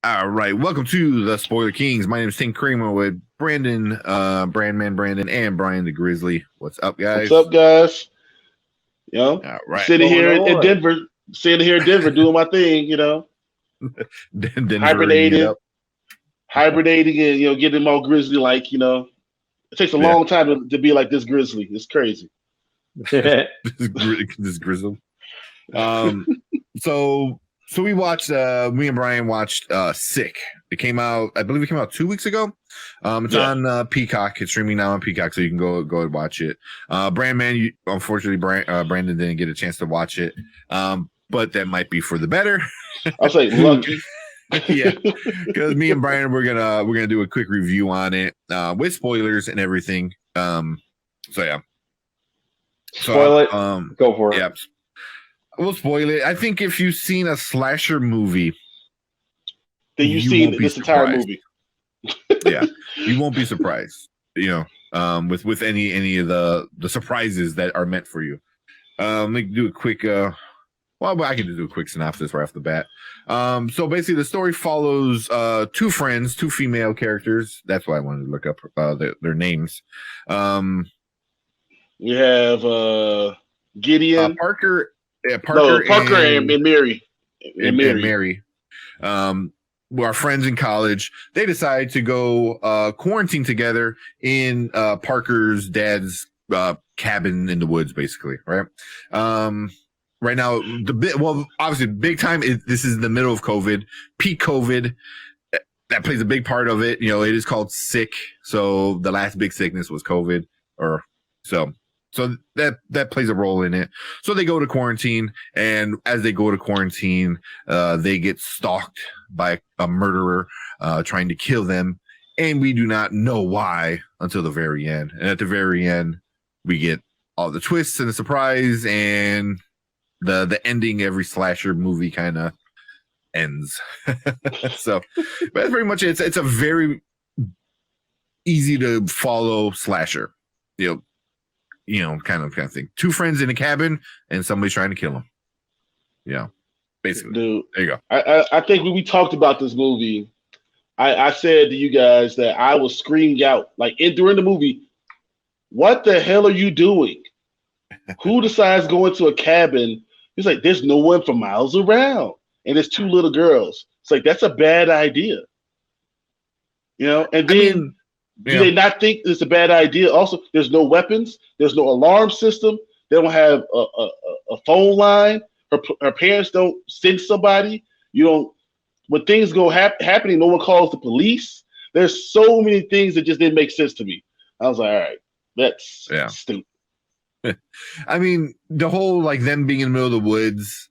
All right, welcome to the Spoiler Kings. My name is Tim Kramer with Brandon, Brandman Brandon, and Brian the Grizzly. What's up, What's guys? up, guys? You know, All right, sitting Going here in on? Denver, doing my thing. Denvering it Hibernating, up. hibernating, and getting all grizzly like. It takes a Yeah, long time to be like this grizzly. It's crazy. this grizzle. Um, so we watched. Me and Brian watched Sick. It came out. I believe it came out 2 weeks ago. It's Yeah. on Peacock. It's streaming now on Peacock, so you can go and watch it. Brandman, unfortunately, Brandon didn't get a chance to watch it. But that might be for the better. I'll say lucky. Yeah, because me and Brian we're gonna do a quick review on it with spoilers and everything. So yeah. Spoil it. Go for it. Yeah, we'll spoil it. I think if you've seen a slasher movie, Then you've you seen won't be this entire surprised. movie. Yeah, you won't be surprised. With any of the surprises that are meant for you. Let me do a quick. Well, I can just do a quick synopsis right off the bat. So basically, the story follows two friends, two female characters. That's why I wanted to look up their names. We have Gideon. Parker, Parker and Mary. And Mary. Who are friends in college. They decide to go quarantine together in Parker's dad's cabin in the woods, basically, right? Right now, obviously, big time. This is the middle of COVID, peak COVID. That plays a big part of it. It is called sick. So the last big sickness was COVID, so that plays a role in it. So they go to quarantine, and as they go to quarantine, they get stalked by a murderer trying to kill them, and we do not know why until the very end. And at the very end, we get all the twists and the surprise, and the ending every slasher movie kind of ends. So but that's pretty much it. It's a very easy to follow slasher, kind of thing. Two friends in a cabin and somebody's trying to kill them. Yeah, basically. Dude, there you go. I think when we talked about this movie, I said to you guys that I was screaming out during the movie, "What the hell are you doing? Who decides to go into a cabin?" He's like, "There's no one for miles around, and there's two little girls." It's like, that's a bad idea, And then do they not think it's a bad idea? Also, there's no weapons, there's no alarm system. They don't have a phone line. Her parents don't send somebody. When things go happening, no one calls the police. There's so many things that just didn't make sense to me. I was like, all right, that's stupid. I mean, the whole them being in the middle of the woods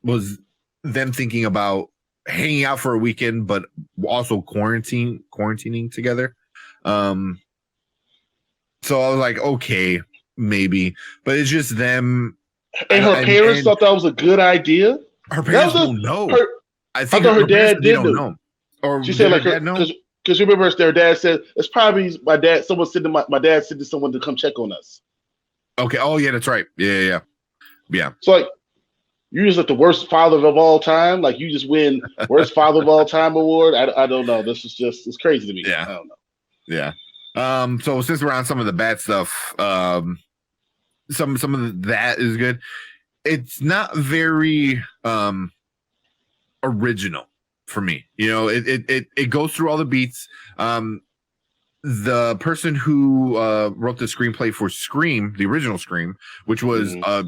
was them thinking about hanging out for a weekend, but also quarantining together. So I was like, okay, maybe, but it's just them. And her parents thought that was a good idea. Her parents don't know. I thought her dad did know. Or she said dad know? Because you remember their dad said it's probably my dad. Someone sending my dad sending someone to come check on us. Okay. Oh yeah, that's right. Yeah. So you're just the worst father of all time. You just win worst father of all time award. I don't know. This is it's crazy to me. Yeah. I don't know. Yeah. So since we're on some of the bad stuff, some of that is good. It's not very original for me. It goes through all the beats. The person who wrote the screenplay for Scream, the original Scream, which was a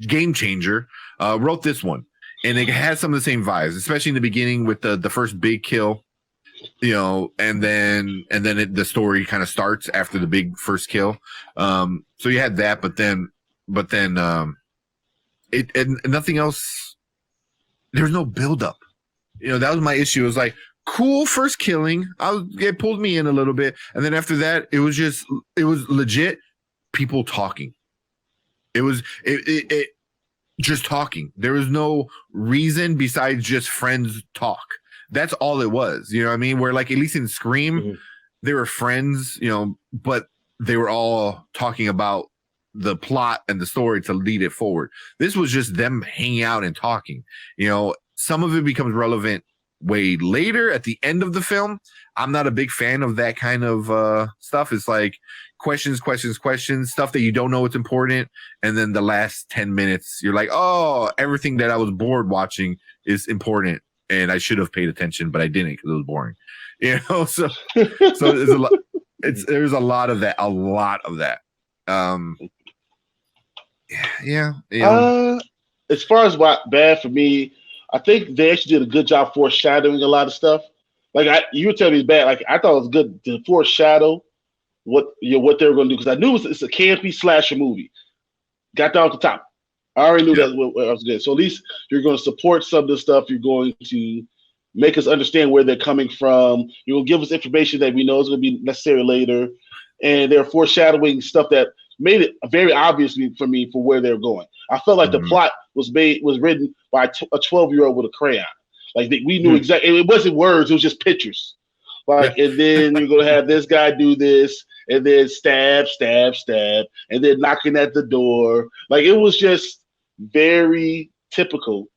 game changer, wrote this one, and it has some of the same vibes, especially in the beginning with the first big kill, and then the story kind of starts after the big first kill. So you had that, but then it and nothing else. There's no build up. That was my issue. It was like, cool first killing. It pulled me in a little bit, and then after that, it was legit people talking. It was just talking. There was no reason besides just friends talk. That's all it was. You know what I mean? Where at least in Scream, they were friends, but they were all talking about the plot and the story to lead it forward. This was just them hanging out and talking. Some of it becomes relevant way later at the end of the film. I'm not a big fan of that kind of stuff. It's like questions, stuff that you don't know what's important. And then the last 10 minutes, you're like, oh, everything that I was bored watching is important. And I should have paid attention, but I didn't because it was boring. So there's a lot. There's a lot of that. Yeah. As far as what bad for me, I think they actually did a good job foreshadowing a lot of stuff. Like you were telling me it's bad. Like I thought it was good to foreshadow what they were going to do because I knew it's a campy slasher movie. Got down to the top. I already knew that was good. So at least you're going to support some of the stuff. You're going to make us understand where they're coming from. You're going to give us information that we know is going to be necessary later. And they're foreshadowing stuff that made it very obvious for me for where they're going. I felt like the plot was written by a 12-year-old with a crayon. Like we knew exactly. It wasn't words. It was just pictures. Like, and then you're going to have this guy do this, and then stab, and then knocking at the door. Like, it was just very typical.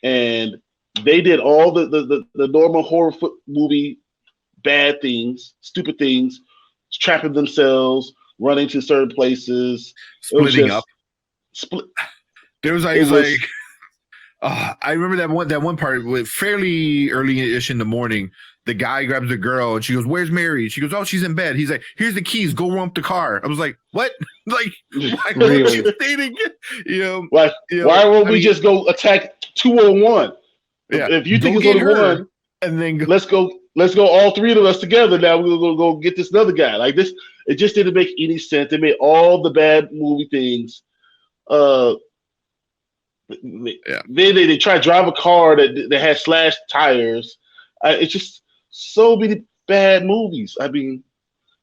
And they did all the normal horror movie bad things, stupid things, trapping themselves, running to certain places, splitting up. There was like I remember that one part with fairly early-ish in the morning. The guy grabs the girl and she goes, "Where's Mary?" She goes, "Oh, she's in bed." He's like, "Here's the keys. Go warm up the car." I was like, "What? Like, why really? you stating? Why won't we just go attack 201? Yeah. If you think it's only one, and then let's go all three of us together. Now we're gonna go get this other guy. Like this, it just didn't make any sense. They made all the bad movie things. Then they try to drive a car that had slashed tires. It's just so many bad movies. I mean,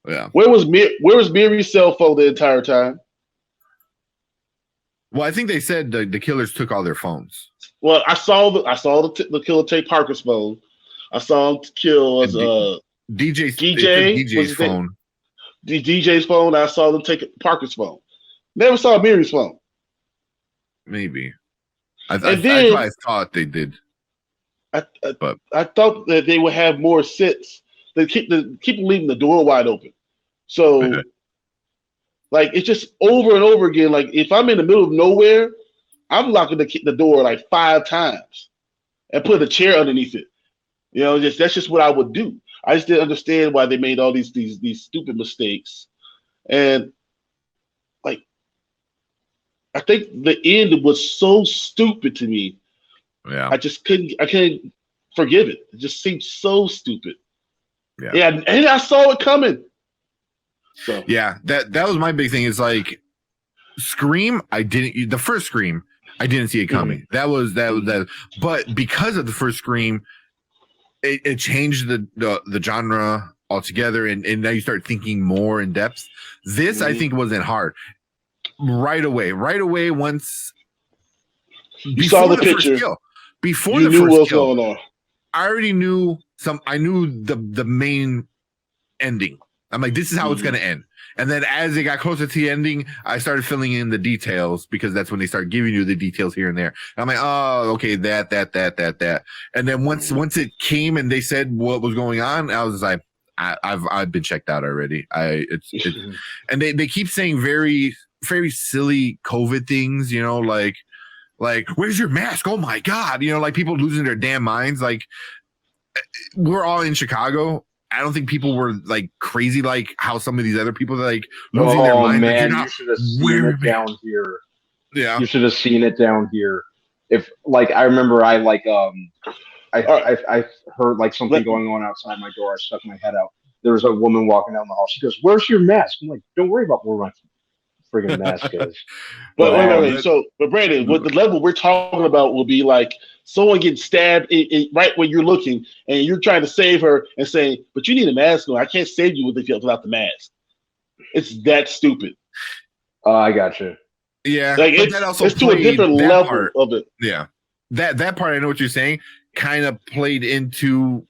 where was Mary's cell phone the entire time? Well, I think they said the killers took all their phones. Well, I saw the killer take Parker's phone. I saw him kill DJ's phone. DJ's phone. I saw them take Parker's phone. Never saw Mary's phone. Maybe. I thought they did. I thought that they would have more sits. They keep leaving the door wide open. So, like, it's just over and over again. Like, if I'm in the middle of nowhere, I'm locking the door like 5 times and put a chair underneath it. That's just what I would do. I just didn't understand why they made all these stupid mistakes. And like, I think the end was so stupid to me. Yeah. I couldn't forgive it. It just seemed so stupid. Yeah, and I saw it coming. So that was my big thing. Is like Scream. The first Scream, I didn't see it coming. That was that. But because of the first Scream, it changed the genre altogether, and now you start thinking more in depth. This I think wasn't hard. Right away, once you saw the picture. Before the first kill, I already knew I knew the main ending. I'm like, this is how it's going to end. And then as it got closer to the ending, I started filling in the details because that's when they start giving you the details here and there. And I'm like, oh, okay, that. And then once it came and they said what was going on, I was like, I've been checked out already. It's and they keep saying very, very silly COVID things, like, where's your mask? Oh my God. Like people losing their damn minds. Like, we're all in Chicago. I don't think people were like crazy like how some of these other people are like losing their minds. Man, you should have seen it down here. Yeah. You should have seen it down here. If like I remember I heard like something going on outside my door. I stuck my head out. There was a woman walking down the hall. She goes, "Where's your mask?" I'm like, "Don't worry about where my friggin' mask is." But wait. But Brandon, what the level we're talking about will be like someone getting stabbed right when you're looking, and you're trying to save her and saying, "But you need a mask on. I can't save you without the mask." It's that stupid. I gotcha. Yeah, like it's to a different level of it. Yeah, that part I know what you're saying. Kind of played into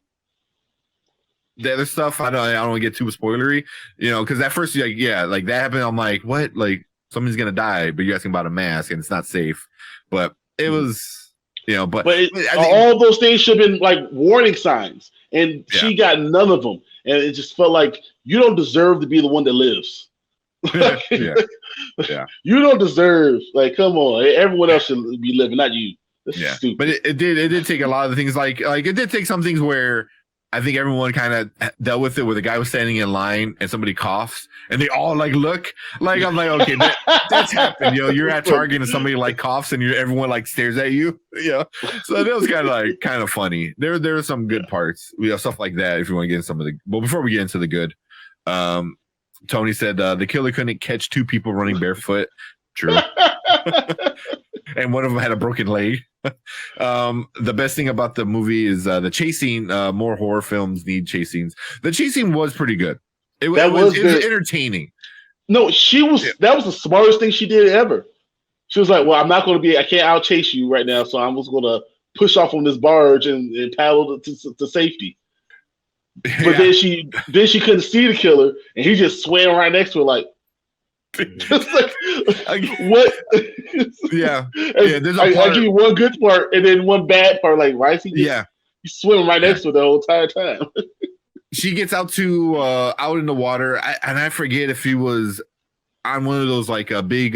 the other stuff. I don't want to get too spoilery, because at first, like that happened. I'm like, what? Like somebody's gonna die, but you're asking about a mask and it's not safe. But it was But I think all those things should have been like warning signs, and she got none of them, and it just felt like you don't deserve to be the one that lives. You don't deserve. Like, come on, everyone else should be living, not you. That's stupid. But it did take a lot of things. Like it did take some things where I think everyone kind of dealt with it, where the guy was standing in line and somebody coughs and they all like look. Like I'm like, okay, that's happened. You're at Target and somebody like coughs and everyone like stares at you. So that was kind of funny. There are some good parts. We have stuff like that if you want to get into some of the. Well, before we get into the good, Tony said the killer couldn't catch two people running barefoot. True. And one of them had a broken leg. The best thing about the movie is the chase scene. More horror films need chase scenes. The chase scene was pretty good. It was entertaining. No, that was the smartest thing she did ever. She was like, well, I can't out chase you right now, so I'm just going to push off on this barge and paddle to safety. But then she couldn't see the killer, and he just swam right next to her like, just like, what? There's I give you one good part and then one bad part. Like, why is he he's swimming right next to her the whole entire time? She gets out in the water, and I forget if he was on one of those like a big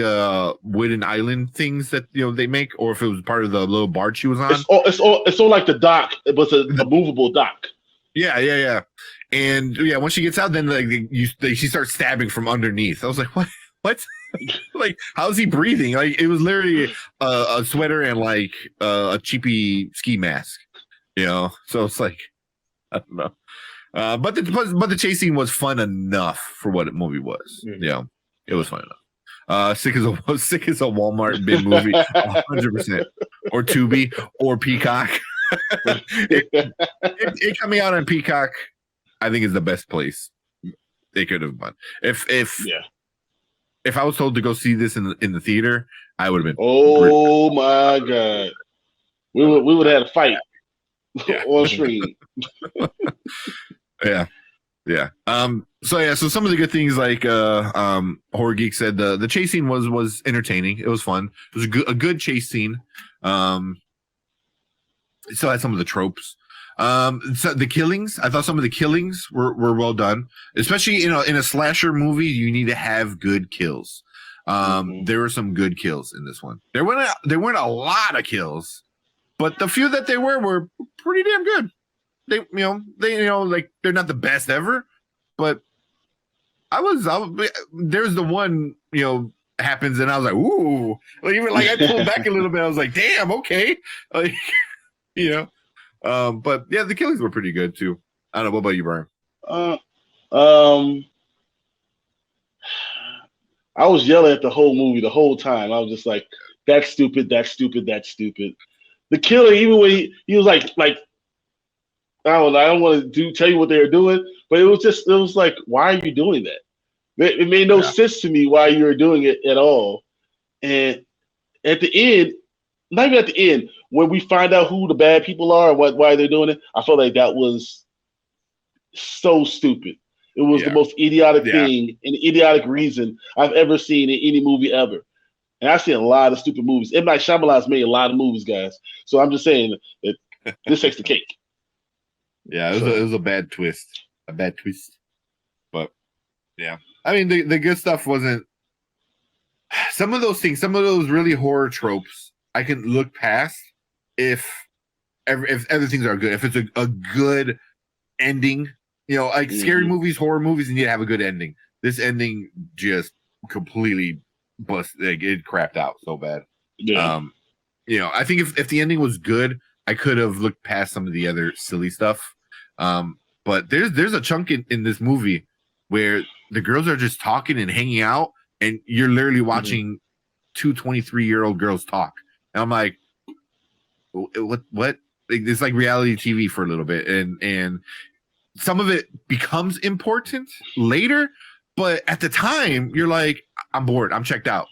wooden island things that they make, or if it was part of the little barge she was on. It's all like the dock. It was a movable dock. Yeah. And once she gets out, then she starts stabbing from underneath. I was like, what? Like, how's he breathing? Like, it was literally a sweater and like a cheapy ski mask, So it's like, I don't know. But the chase scene was fun enough for what the movie was. Mm-hmm. It was fun enough. Sick as a Walmart bin movie, 100%. Or Tubi or Peacock. It coming out on Peacock, I think, is the best place they could have done. If I was told to go see this in the theater, I would have been. Oh my god, we would have had a fight on screen. Yeah. So some of the good things, like Horror Geek said, the chase scene was entertaining. It was fun. It was a good chase scene. It still had some of the tropes. So the killings, I thought some of the killings were well done, especially in a slasher movie. You need to have good kills. There were some good kills in this one. There weren't a lot of kills, but the few that they were pretty damn good. They like, they're not the best ever, but there's the one happens and I was like, ooh, like I pulled back a little bit. I was like, damn, okay, like but yeah, the killings were pretty good too. I don't know. What about you, Brian? I was yelling at the whole movie the whole time. I was just like, that's stupid, that's stupid, that's stupid. The killer, even when he was like, I don't want to tell you what they were doing, but it was like, why are you doing that? It made no sense to me why you were doing it at all. And at the end, not even at the end, when we find out who the bad people are and why they're doing it, I felt like that was so stupid. It was the most idiotic thing and idiotic reason I've ever seen in any movie ever. And I've seen a lot of stupid movies. M. Night Shyamalan's made a lot of movies, guys. So I'm just saying that this takes the cake. Yeah, it was a bad twist. But yeah, I mean, the good stuff wasn't. Some of those things, some of those really horror tropes, I can look past if other things are good. If it's a good ending, like scary movies, horror movies, you need to have a good ending. This ending just completely like it crapped out so bad. Yeah. I think if the ending was good, I could have looked past some of the other silly stuff. But there's a chunk in this movie where the girls are just talking and hanging out, and you're literally watching two 23-year-old girls talk. And I'm like, what? Like, it's like reality TV for a little bit, and some of it becomes important later, but at the time you're like, I'm bored, I'm checked out.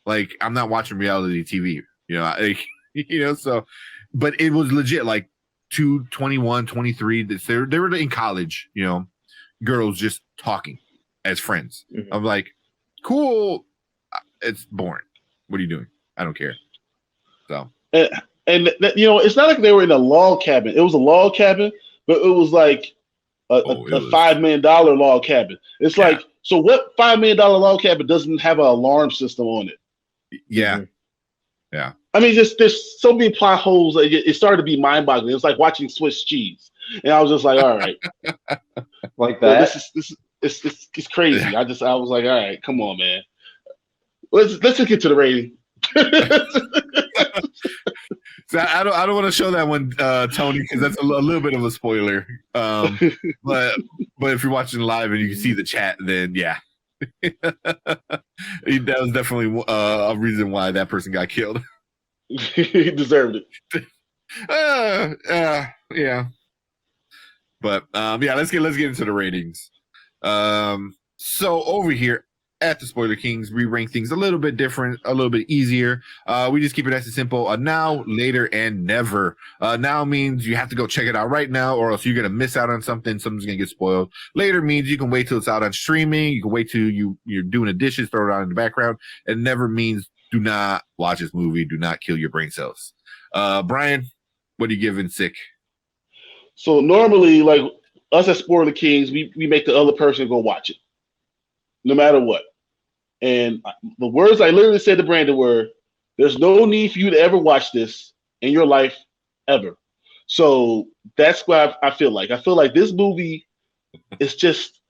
Like, I'm not watching reality TV. So, but it was legit, like 21, 23. They were in college, girls just talking as friends. I'm like, cool. It's boring. What are you doing? I don't care. So And it's not like they were in a log cabin. It was a log cabin, but it was like a $5 million log cabin. It's like, so what $5 million log cabin doesn't have an alarm system on it? Yeah. Mm-hmm. Yeah. I mean, there's so many plot holes. It started to be mind-boggling. It's like watching Swiss cheese, and I was just like, all right, like that. It's crazy. I was like, all right, come on, man. Let's just get to the rating. So I don't want to show that one, Tony, because that's a little bit of a spoiler. But if you're watching live and you can see the chat, then yeah, that was definitely a reason why that person got killed. He deserved it. Yeah. But yeah, let's get into the ratings. So over here at the Spoiler Kings, we rank things a little bit different, a little bit easier. We just keep it nice and simple. Now, later, and never. Now means you have to go check it out right now, or else you're gonna miss out on something. Something's gonna get spoiled. Later means you can wait till it's out on streaming. You can wait till you're doing the dishes, throw it on in the background. And never means do not watch this movie. Do not kill your brain cells. Brian, what are you giving Sick? So normally, like us as Spoiler Kings, we make the other person go watch it, no matter what. And the words I literally said to Brandon were, "There's no need for you to ever watch this in your life, ever." So that's what I feel like. I feel like this movie is just,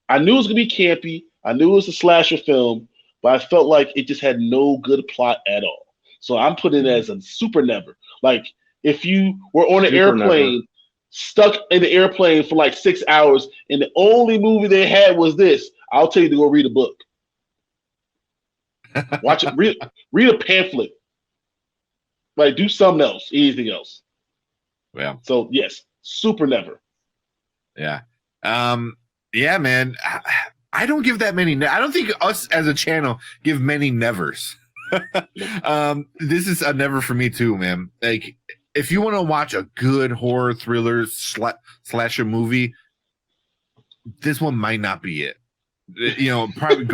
I knew it was going to be campy. I knew it was a slasher film, but I felt like it just had no good plot at all. So I'm putting it as a super never. Like, if you were on an airplane, stuck in the airplane for like 6 hours, and the only movie they had was this, I'll tell you to go read a book. Watch it. Read a pamphlet. Like, do something else. Anything else. Yeah. So yes, super never. Yeah. Yeah, man. I don't give that many. I don't think us as a channel give many nevers. This is a never for me too, man. Like, if you want to watch a good horror thriller slasher movie, this one might not be it. Probably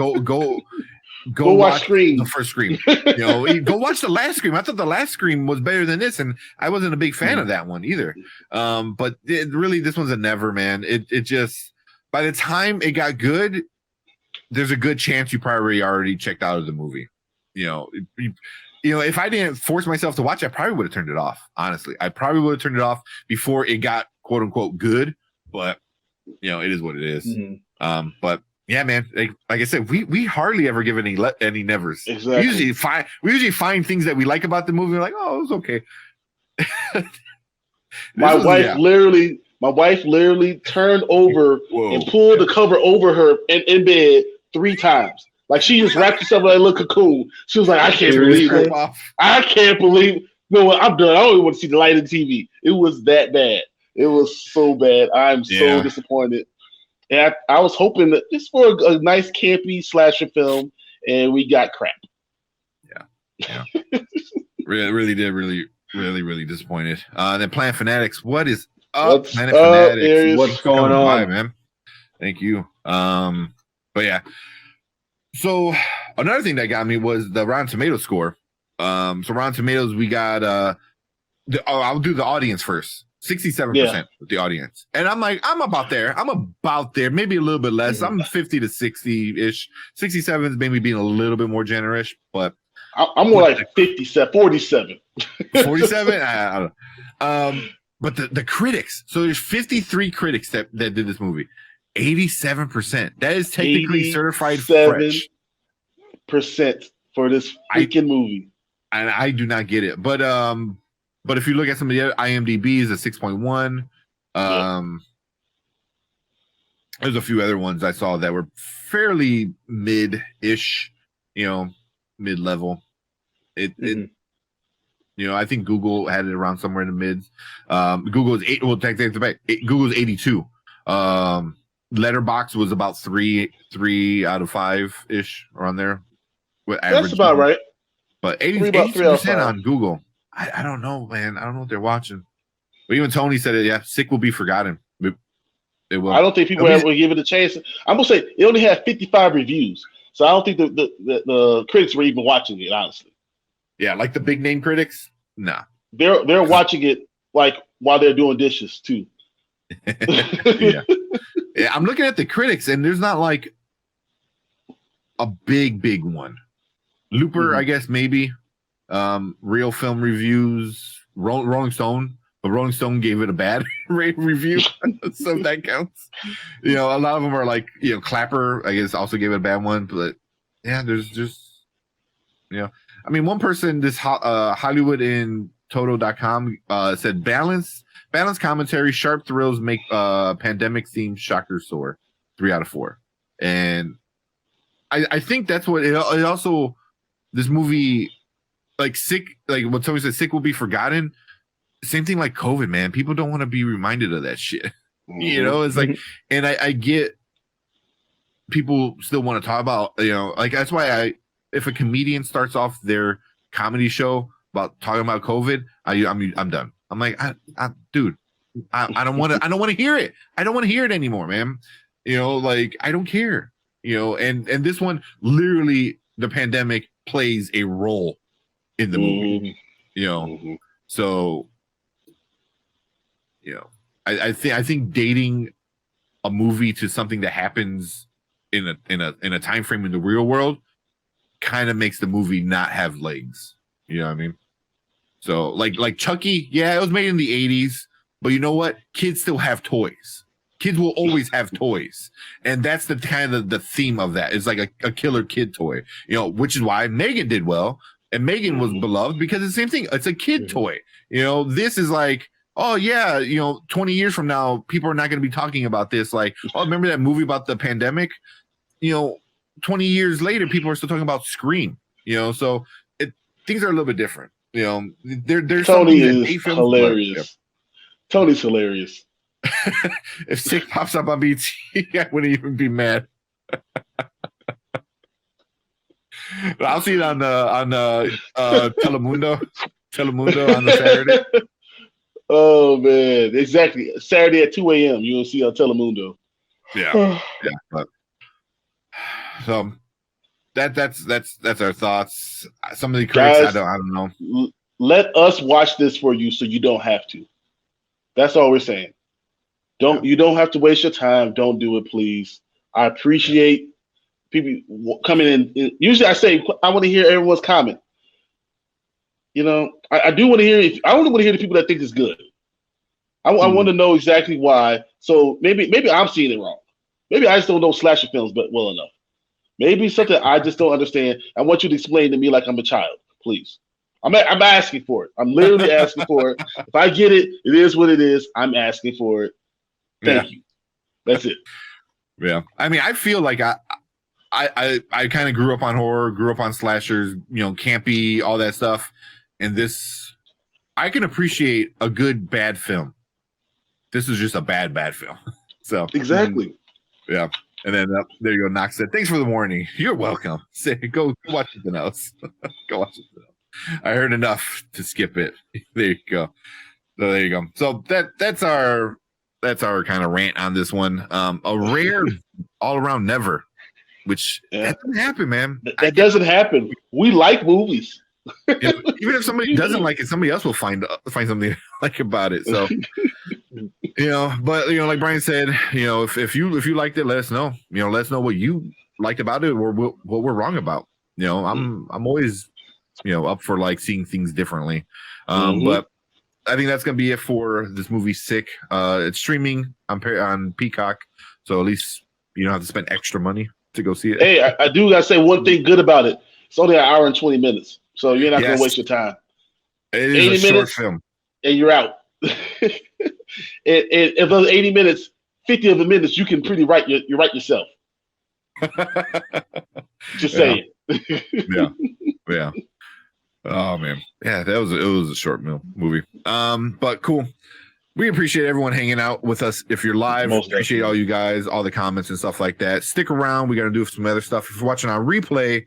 go watch Scream. The first Scream. Go watch the last Scream. I thought the last Scream was better than this, and I wasn't a big fan of that one either. But really, this one's a never, man. It just, by the time it got good, there's a good chance you probably already checked out of the movie. If I didn't force myself to watch, I probably would have turned it off. Honestly, I probably would have turned it off before it got quote unquote good. But it is what it is. Mm-hmm. But yeah, man. Like I said, we hardly ever give any nevers. Exactly. We usually find things that we like about the movie. We're like, oh, it was okay. My wife literally turned over and pulled the cover over her in bed 3 times. Like, she just wrapped herself in a little cocoon. She was like, I can't believe it. I can't believe it. No, I'm done. I don't even want to see the light of the TV. It was that bad. It was so bad. I'm so disappointed. And I was hoping that just for a nice campy slasher film, and we got crap. Yeah. really disappointed. Then Planet Fanatics. What is up, Planet Fanatics? What's going on, by, man? Thank you. But yeah. So another thing that got me was the Rotten Tomatoes score. So Rotten Tomatoes, we got I'll do the audience first. 67% with the audience. And I'm like, I'm about there, maybe a little bit less. I'm 50 to 60-ish. 67 is maybe being a little bit more generous, but I'm more like 57, 47. 47? I don't know. But the critics, so there's 53 critics that did this movie. 87%. That is technically certified fresh. Percent for this freaking movie. And I do not get it. But if you look at some of the other IMDb is a 6.1. There's a few other ones I saw that were fairly mid-ish, mid-level. I think Google had it around somewhere in the mids. Google is 8. Well, take the back. Google's 82. Letterboxd was about 3 out of 5-ish around there. That's about right. But 80% on Google. I don't know, man. I don't know what they're watching. But even Tony said it. Yeah, Sick will be forgotten. It will. I don't think people ever will give it a chance. I'm gonna say it only had 55 reviews, so I don't think the critics were even watching it. Honestly. Yeah, like the big name critics. Nah. they're watching it like while they're doing dishes too. Yeah. Yeah, I'm looking at the critics, and there's not like a big one. Looper, I guess maybe. Real Film Reviews, Rolling Stone, but Rolling Stone gave it a bad review, so that counts. You know, a lot of them are like, you know, Clapper, I guess, also gave it a bad one, but yeah, there's just, you know, I mean, one person, this Hollywood in Toto.com said balanced commentary, sharp thrills make pandemic themed shocker soar. 3 out of 4, and I think that's what it also. This movie, like Sick, like what Tony said, Sick will be forgotten. Same thing like COVID, man. People don't want to be reminded of that shit. You know, it's like, and I get people still want to talk about, you know, like that's why if a comedian starts off their comedy show about talking about COVID, I'm done. I'm like, dude, I don't want to hear it. I don't want to hear it anymore, man. You know, like I don't care. You know, and this one literally, the pandemic plays a role in the movie. You know, so you know, I think dating a movie to something that happens in a time frame in the real world kind of makes the movie not have legs. You know what I mean? So like Chucky, yeah, it was made in the 80s, but you know what? Kids still have toys. Kids will always have toys, and that's the kind of the theme of that. It's like a killer kid toy, you know, which is why Megan did well, and Megan was beloved because it's the same thing. It's a kid toy, you know. This is like, oh yeah, you know, 20 years from now, people are not going to be talking about this. Like, oh, remember that movie about the pandemic? You know, 20 years later, people are still talking about Scream. You know, so things are a little bit different. You know, there's Tony is hilarious. Tony's hilarious. If Sick pops up on BT, I wouldn't even be mad. I'll see it on Telemundo on the Saturday. Oh man, exactly. Saturday at 2 a.m. You'll see on Telemundo. Yeah, yeah. But, so that's our thoughts. Some of the critics, Guys, I don't know. Let us watch this for you, so you don't have to. That's all we're saying. You don't have to waste your time. Don't do it, please. I appreciate people coming in. Usually I say I want to hear everyone's comment. You know, I do want to hear. I only want to hear the people that think it's good. I want to know exactly why. So maybe I'm seeing it wrong. Maybe I just don't know slasher films but well enough. Maybe something I just don't understand. I want you to explain to me like I'm a child, please. I'm asking for it. I'm literally asking for it. If I get it, it is what it is. I'm asking for it. Thank you. That's it. Yeah. I mean, I feel like I kind of grew up on horror, grew up on slashers, you know, campy, all that stuff. And this, I can appreciate a good bad film. This is just a bad film. So exactly. Yeah. And then there you go. Knox said, "Thanks for the warning. You're welcome. Say, go watch something else. Go watch something else. I heard enough to skip it." There you go. So there you go. So that's our kind of rant on this one. A rare all around never, which that doesn't happen, man. That doesn't happen. We like movies. You know, even if somebody doesn't like it, somebody else will find something like about it. So you know, but you know, like Brian said, you know, if you liked it, let us know. You know, let us know what you liked about it or what we're wrong about. You know, I'm always, you know, up for like seeing things differently. But I think that's gonna be it for this movie, Sick. It's streaming on Peacock, so at least you don't have to spend extra money to go see it. Hey, I do gotta say one thing good about it. It's only an hour and 20 minutes, so you're not gonna waste your time. It is a short film, and you're out. If those 80 minutes, 50 of the minutes you can pretty write yourself. Just saying. Yeah. Oh man, yeah, it was a short movie. But cool. We appreciate everyone hanging out with us. If you're live, appreciate all you guys, all the comments and stuff like that. Stick around. We got to do some other stuff. If you're watching on replay,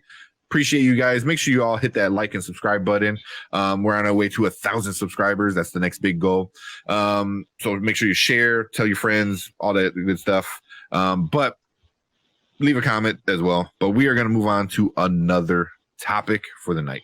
appreciate you guys. Make sure you all hit that like and subscribe button. We're on our way to 1,000 subscribers. That's the next big goal. So make sure you share, tell your friends, all that good stuff. But leave a comment as well. But we are going to move on to another topic for the night.